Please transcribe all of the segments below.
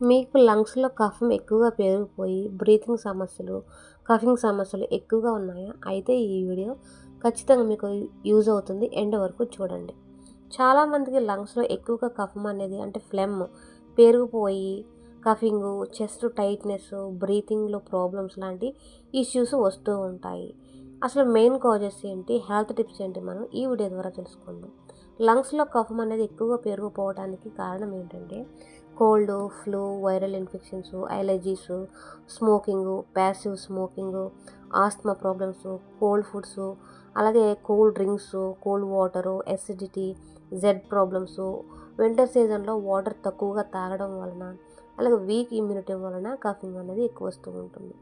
మీకు లంగ్స్‌లో కఫం ఎక్కువగా పెరిగిపోయి బ్రీతింగ్ సమస్యలు, కఫింగ్ సమస్యలు ఎక్కువగా ఉన్నాయా? అయితే ఈ వీడియో ఖచ్చితంగా మీకు యూజ్ అవుతుంది. ఎండ్ వరకు చూడండి. చాలామందికి లంగ్స్‌లో ఎక్కువగా కఫం అనేది అంటే ఫ్లెమ్ పేరుకుపోయి కఫింగు, చెస్ట్ టైట్‌నెస్సు, బ్రీతింగ్‌లో ప్రాబ్లమ్స్ లాంటి ఇష్యూస్ వస్తూ ఉంటాయి. అసలు మెయిన్ కాజెస్ ఏంటి? హెల్త్ టిప్స్ ఏంటి? మనం ఈ వీడియో ద్వారా తెలుసుకుందాం. లంగ్స్‌లో కఫం అనేది ఎక్కువగా పెరిగిపోవడానికి కారణం ఏంటంటే cold, flu, viral infections, allergies, smoking, passive smoking, asthma problems, cold foods, అలాగే cool drinks, cold water, acidity, జెడ్ ప్రాబ్లమ్స్, వింటర్ సీజన్లో వాటర్ తక్కువగా తాగడం వలన, అలాగే వీక్ ఇమ్యూనిటీ వలన కఫింగ్ అనేది ఎక్కువ వస్తూ ఉంటుంది.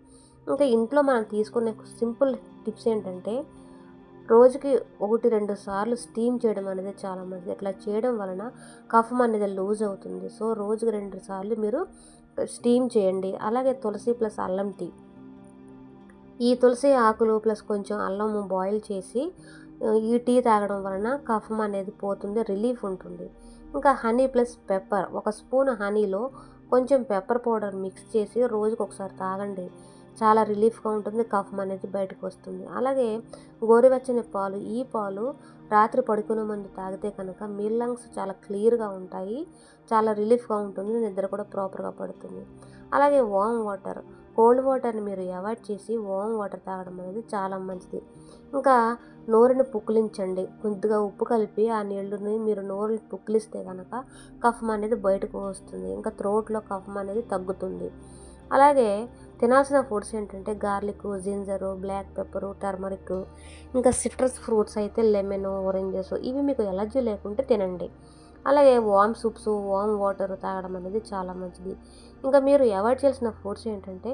ఇంకా ఇంట్లో మనం తీసుకునే సింపుల్ టిప్స్ ఏంటంటే రోజుకి 1, 2 సార్లు స్టీమ్ చేయడం అనేది చాలా మంచిది. ఇట్లా చేయడం వలన కఫం అనేది లూజ్ అవుతుంది. సో, రోజుకి 2 సార్లు మీరు స్టీమ్ చేయండి. అలాగే తులసి ప్లస్ అల్లం టీ. ఈ తులసి ఆకులు ప్లస్ కొంచెం అల్లము బాయిల్ చేసి ఈ టీ తాగడం వలన కఫం అనేది పోతుంది. రిలీఫ్ ఉంటుంది. ఇంకా హనీ ప్లస్ పెప్పర్. ఒక స్పూన్ హనీలో కొంచెం పెప్పర్ పౌడర్ మిక్స్ చేసి రోజుకొకసారి తాగండి. చాలా రిలీఫ్‌గా ఉంటుంది. కఫం అనేది బయటకు వస్తుంది. అలాగే గోరువెచ్చని పాలు. ఈ పాలు రాత్రి పడుకునే ముందు తాగితే కనుక మీ లంగ్స్ చాలా క్లియర్‌గా ఉంటాయి. చాలా రిలీఫ్‌గా ఉంటుంది. నిద్ర కూడా ప్రాపర్‌గా పడుతుంది. అలాగే వార్మ్ వాటర్. కోల్డ్ వాటర్ని మీరు అవాయిడ్ చేసి వార్మ్ వాటర్ తాగడం అనేది చాలా మంచిది. ఇంకా నోరుని పుక్కిలించండి. కొద్దిగా ఉప్పు కలిపి ఆ నీళ్ళని మీరు నోరుని పుక్కిలిస్తే కనుక కఫం అనేది బయటకు వస్తుంది. ఇంకా త్రోట్‌లో కఫం అనేది తగ్గుతుంది. అలాగే తినాల్సిన ఫుడ్స్ ఏంటంటే garlic, ginger, black pepper, turmeric, ఇంకా సిట్రస్ ఫ్రూట్స్ అయితే లెమన్, ఆరెంజెస్ ఇవి మీకు ఎలర్జీ లేకుంటే తినండి. అలాగే వార్మ్ సూప్స్, వార్మ్ వాటర్ తాగడం అనేది చాలా మంచిది. ఇంకా మీరు అవాయిడ్ చేయాల్సిన ఫుడ్స్ ఏంటంటే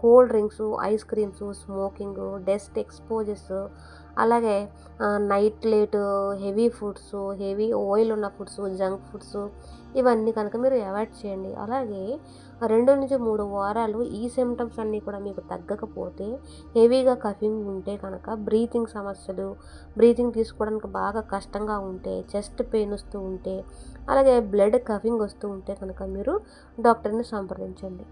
cool drinks, ice creams, smoking, dust exposes, అలాగే night late heavy foods, heavy oil ఉన్న ఫుడ్స్, జంక్ ఫుడ్స్ ఇవన్నీ కనుక మీరు అవాయిడ్ చేయండి. అలాగే 2-3 వారాలు ఈ సిమ్టమ్స్ అన్నీ కూడా మీకు తగ్గకపోతే హెవీగా కఫింగ్ ఉంటే కనుక బ్రీతింగ్ సమస్యలు, బ్రీతింగ్ తీసుకోవడానికి బాగా కష్టంగా ఉంటే, చెస్ట్ పెయిన్ వస్తూ ఉంటే, అలాగే బ్లడ్ కఫింగ్ వస్తూ ఉంటే కనుక మీరు డాక్టర్ని సంప్రదించండి.